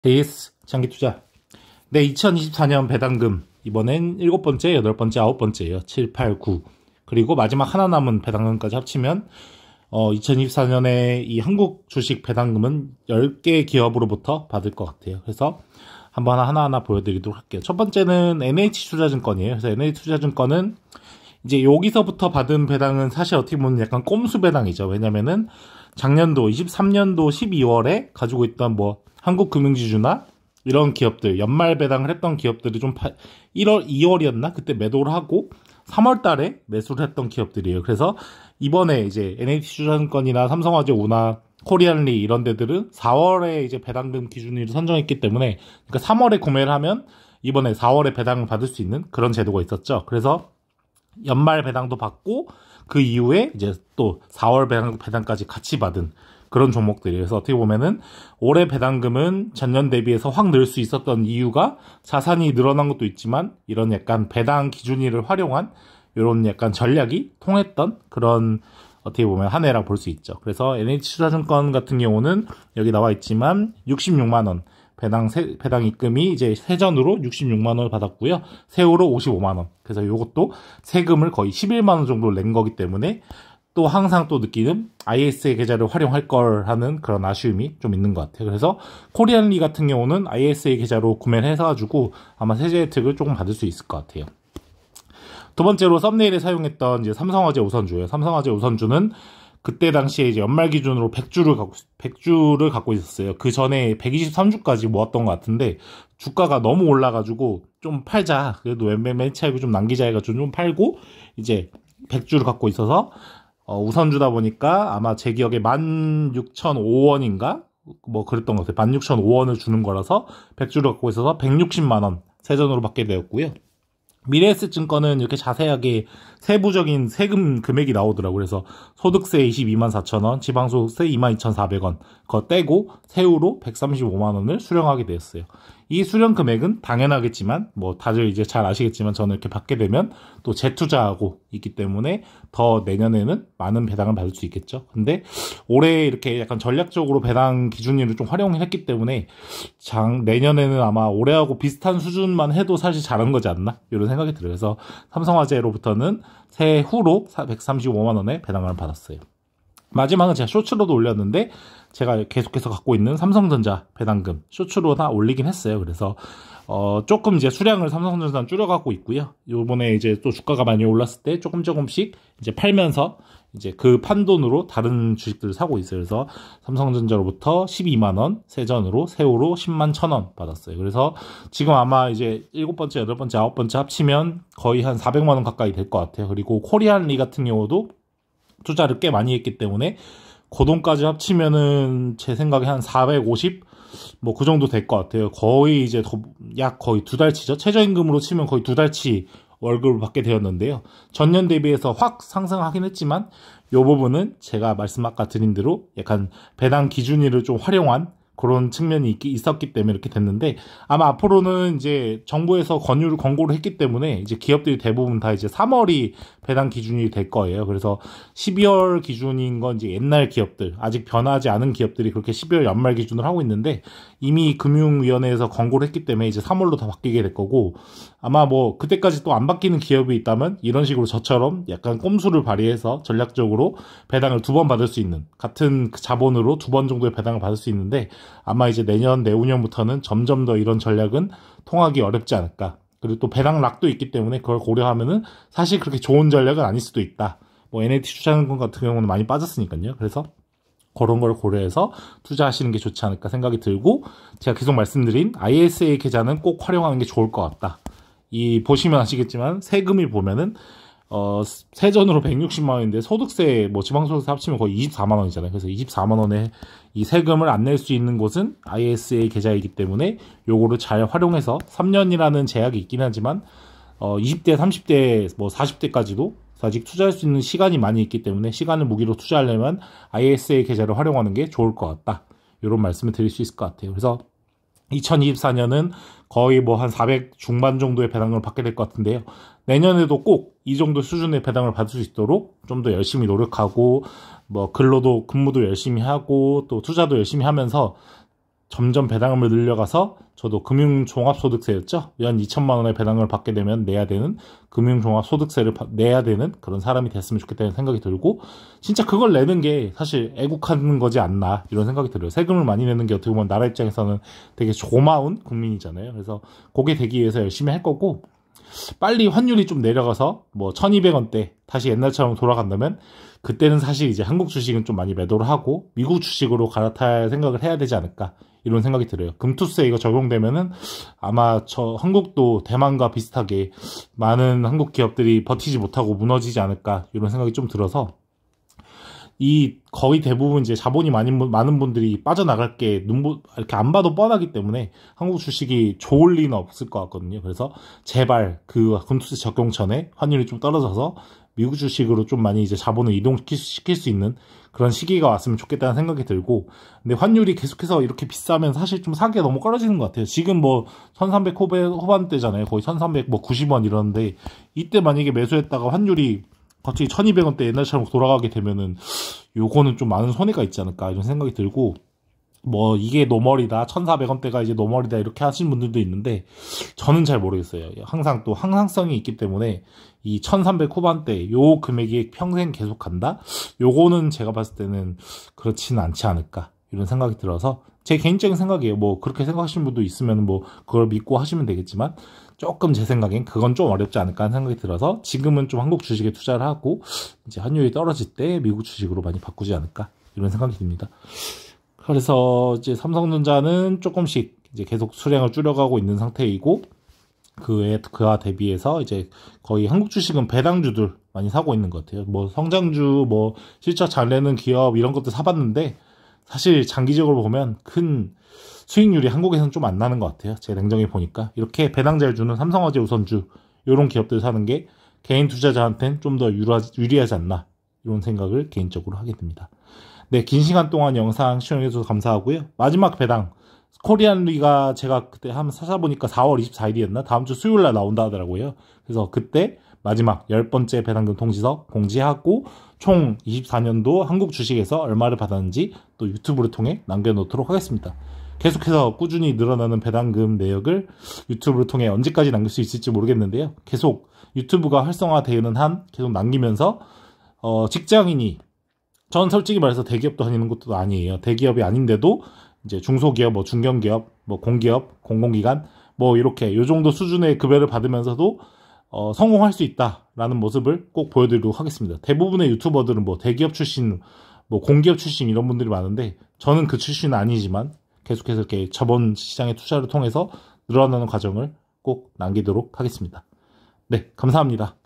AS 장기투자. 네, 2024년 배당금 이번엔 7번째, 8번째, 9번째예요. 7, 8, 9. 그리고 마지막 하나 남은 배당금까지 합치면 2024년에 이 한국 주식 배당금은 10개 기업으로부터 받을 것 같아요. 그래서 한번 하나하나 보여드리도록 할게요. 첫 번째는 NH투자증권이에요. 그래서 NH투자증권은 이제 여기서부터 받은 배당은 사실 어떻게 보면 약간 꼼수 배당이죠. 왜냐면은 작년도 23년도 12월에 가지고 있던 뭐 한국금융지주나 이런 기업들, 연말 배당을 했던 기업들이 좀 1월, 2월이었나? 그때 매도를 하고 3월 달에 매수를 했던 기업들이에요. 그래서 이번에 이제 NH투자증권이나 삼성화재, 우나, 코리안리 이런 데들은 4월에 이제 배당금 기준으로 선정했기 때문에, 그러니까 3월에 구매를 하면 이번에 4월에 배당을 받을 수 있는 그런 제도가 있었죠. 그래서 연말 배당도 받고 그 이후에 이제 또 4월 배당까지 같이 받은 그런 종목들이에요. 그래서 어떻게 보면은 올해 배당금은 전년 대비해서 확 늘 수 있었던 이유가 자산이 늘어난 것도 있지만 이런 약간 배당 기준일을 활용한 이런 약간 전략이 통했던 그런 어떻게 보면 한 해라 볼 수 있죠. 그래서 NH투자증권 같은 경우는 여기 나와 있지만 66만 원 배당 입금이 이제 세전으로 66만 원을 받았고요. 세후로 55만 원. 그래서 이것도 세금을 거의 11만 원 정도 낸 거기 때문에 또 항상 또 느끼는 IS의 계좌를 활용할 걸 하는 그런 아쉬움이 좀 있는 것 같아요. 그래서 코리안리 같은 경우는 IS의 계좌로 구매를 해가지고 아마 세제 혜택을 조금 받을 수 있을 것 같아요. 두 번째로 썸네일에 사용했던 이제 삼성화재 우선주예요. 삼성화재 우선주는 그때 당시에 이제 연말 기준으로 100주를 갖고 있었어요. 그 전에 123주까지 모았던 것 같은데 주가가 너무 올라가지고 좀 팔자. 그래도 맨 차익을 좀 남기자 해가지고 좀 팔고 이제 100주를 갖고 있어서 우선주다 보니까 아마 제 기억에 16,005원인가? 뭐 그랬던 것 같아요. 16,005원을 주는 거라서 100주를 갖고 있어서 160만 원 세전으로 받게 되었고요. 미래에셋증권은 이렇게 자세하게 세부적인 세금 금액이 나오더라고요. 그래서 소득세 22만 4천 원, 지방소득세 22,400원 그거 떼고 세후로 135만 원을 수령하게 되었어요. 이 수령 금액은 당연하겠지만 뭐 다들 이제 잘 아시겠지만 저는 이렇게 받게 되면 또 재투자하고 있기 때문에 더 내년에는 많은 배당을 받을 수 있겠죠. 근데 올해 이렇게 약간 전략적으로 배당 기준일을 좀 활용했기 때문에 내년에는 아마 올해하고 비슷한 수준만 해도 사실 잘한 거지 않나? 이런 생각이 들어요. 그래서 삼성화재로부터는 세후로 135만 원의 배당을 받았어요. 마지막은 제가 쇼츠로도 올렸는데 제가 계속해서 갖고 있는 삼성전자 배당금 쇼츠로 다 올리긴 했어요. 그래서 조금 이제 수량을 삼성전자는 줄여갖고 있고요. 요번에 이제 또 주가가 많이 올랐을 때 조금씩 이제 팔면서 이제 그 판돈으로 다른 주식들을 사고 있어요. 그래서 삼성전자로부터 12만 원 세전으로 세후로 10만 1,000원 받았어요. 그래서 지금 아마 이제 7번째, 8번째, 9번째 합치면 거의 한 400만 원 가까이 될 것 같아요. 그리고 코리안리 같은 경우도 투자를 꽤 많이 했기 때문에 고돈까지 합치면은 제 생각에 한 450? 뭐 그 정도 될 것 같아요. 거의 이제 약 거의 2달치죠. 최저임금으로 치면 거의 2달치 월급을 받게 되었는데요. 전년 대비해서 확 상승하긴 했지만 이 부분은 제가 아까 드린 대로 약간 배당 기준일을 좀 활용한 그런 측면이 있었기 때문에 이렇게 됐는데 아마 앞으로는 이제 정부에서 권고를 했기 때문에 이제 기업들이 대부분 다 이제 3월이 배당 기준이 될 거예요. 그래서 12월 기준인 건 이제 옛날 기업들, 아직 변하지 않은 기업들이 그렇게 12월 연말 기준을 하고 있는데 이미 금융위원회에서 권고를 했기 때문에 이제 3월로 다 바뀌게 될 거고 아마 뭐 그때까지 또 안 바뀌는 기업이 있다면 이런 식으로 저처럼 약간 꼼수를 발휘해서 전략적으로 배당을 2번 받을 수 있는 같은 그 자본으로 2번 정도의 배당을 받을 수 있는데 아마 이제 내후년부터는 점점 더 이런 전략은 통하기 어렵지 않을까. 그리고 또 배당락도 있기 때문에 그걸 고려하면은 사실 그렇게 좋은 전략은 아닐 수도 있다. 뭐 NH투자증권 같은 경우는 많이 빠졌으니까요. 그래서 그런 걸 고려해서 투자하시는 게 좋지 않을까 생각이 들고 제가 계속 말씀드린 ISA 계좌는 꼭 활용하는 게 좋을 것 같다. 보시면 아시겠지만 세금을 보면은 세전으로 160만 원인데 소득세 뭐 지방소득세 합치면 거의 24만 원이잖아요. 그래서 24만 원에 이 세금을 안 낼 수 있는 곳은 ISA 계좌이기 때문에 요거를 잘 활용해서 3년이라는 제약이 있긴 하지만 20대, 30대, 뭐 40대까지도 아직 투자할 수 있는 시간이 많이 있기 때문에 시간을 무기로 투자하려면 ISA 계좌를 활용하는 게 좋을 것 같다. 이런 말씀을 드릴 수 있을 것 같아요. 그래서 2024년은 거의 뭐 한 400 중반 정도의 배당을 받게 될 것 같은데요. 내년에도 꼭 이 정도 수준의 배당을 받을 수 있도록 좀 더 열심히 노력하고 뭐 근무도 열심히 하고 또 투자도 열심히 하면서 점점 배당금을 늘려가서 저도 금융종합소득세였죠. 연 2천만 원의 배당금을 받게 되면 내야 되는 금융종합소득세를 내야 되는 그런 사람이 됐으면 좋겠다는 생각이 들고, 진짜 그걸 내는 게 사실 애국하는 거지 않나 이런 생각이 들어요. 세금을 많이 내는 게 어떻게 보면 나라 입장에서는 되게 고마운 국민이잖아요. 그래서 그게 되기 위해서 열심히 할 거고, 빨리 환율이 좀 내려가서 뭐 1200원대 다시 옛날처럼 돌아간다면 그때는 사실 이제 한국 주식은 좀 많이 매도를 하고 미국 주식으로 갈아탈 생각을 해야 되지 않을까 이런 생각이 들어요. 금투세 이거 적용되면은 아마 한국도 대만과 비슷하게 많은 한국 기업들이 버티지 못하고 무너지지 않을까 이런 생각이 좀 들어서, 이 거의 대부분 이제 자본이 많은 분들이 빠져나갈 게 이렇게 안 봐도 뻔하기 때문에 한국 주식이 좋을 리는 없을 것 같거든요. 그래서 제발 그 금투세 적용 전에 환율이 좀 떨어져서 미국 주식으로 좀 많이 이제 자본을 이동시킬 수 있는 그런 시기가 왔으면 좋겠다는 생각이 들고, 근데 환율이 계속해서 이렇게 비싸면 사실 좀 사기가 너무 꺼려지는 것 같아요. 지금 뭐 1300 후반대잖아요. 거의 1390원 이러는데, 이때 만약에 매수했다가 환율이 갑자기 1200원대 옛날처럼 돌아가게 되면은 요거는 좀 많은 손해가 있지 않을까 이런 생각이 들고, 뭐 이게 노멀이다 1400원대가 이제 노멀이다 이렇게 하시는 분들도 있는데 저는 잘 모르겠어요. 항상 또 항상성이 있기 때문에 이 1300 후반대 요 금액이 평생 계속 간다? 요거는 제가 봤을 때는 그렇지는 않지 않을까 이런 생각이 들어서, 제 개인적인 생각이에요. 뭐 그렇게 생각하시는 분도 있으면 뭐 그걸 믿고 하시면 되겠지만, 조금 제 생각엔 그건 좀 어렵지 않을까 하는 생각이 들어서 지금은 좀 한국 주식에 투자를 하고 이제 환율이 떨어질 때 미국 주식으로 많이 바꾸지 않을까 이런 생각이 듭니다. 그래서 이제 삼성전자는 조금씩 이제 계속 수량을 줄여가고 있는 상태이고, 그와 대비해서 이제 거의 한국 주식은 배당주들 많이 사고 있는 것 같아요. 뭐 성장주, 뭐 실적 잘 내는 기업 이런 것도 사봤는데 사실 장기적으로 보면 큰 수익률이 한국에서는 좀 안 나는 것 같아요. 제가 냉정히 보니까 이렇게 배당 잘 주는 삼성화재, 우선주 이런 기업들 사는 게 개인 투자자한테는 좀 더 유리하지 않나 이런 생각을 개인적으로 하게 됩니다. 네, 긴 시간 동안 영상 시청해주셔서 감사하고요. 마지막 배당 코리안 리가 제가 그때 한번 찾아보니까 4월 24일이었나? 다음 주 수요일 날 나온다 하더라고요. 그래서 그때 마지막 10번째 배당금 통지서 공지하고 총 24년도 한국 주식에서 얼마를 받았는지 또 유튜브를 통해 남겨놓도록 하겠습니다. 계속해서 꾸준히 늘어나는 배당금 내역을 유튜브를 통해 언제까지 남길 수 있을지 모르겠는데요. 계속 유튜브가 활성화되는 한 계속 남기면서 직장인이, 전 솔직히 말해서 대기업도 다니는 것도 아니에요. 대기업이 아닌데도 이제 중소기업, 뭐 중견기업, 뭐 공기업, 공공기관 뭐 이렇게 요 정도 수준의 급여를 받으면서도 성공할 수 있다라는 모습을 꼭 보여드리도록 하겠습니다. 대부분의 유튜버들은 뭐 대기업 출신, 뭐 공기업 출신 이런 분들이 많은데 저는 그 출신은 아니지만 계속해서 이렇게 자본 시장의 투자를 통해서 늘어나는 과정을 꼭 남기도록 하겠습니다. 네, 감사합니다.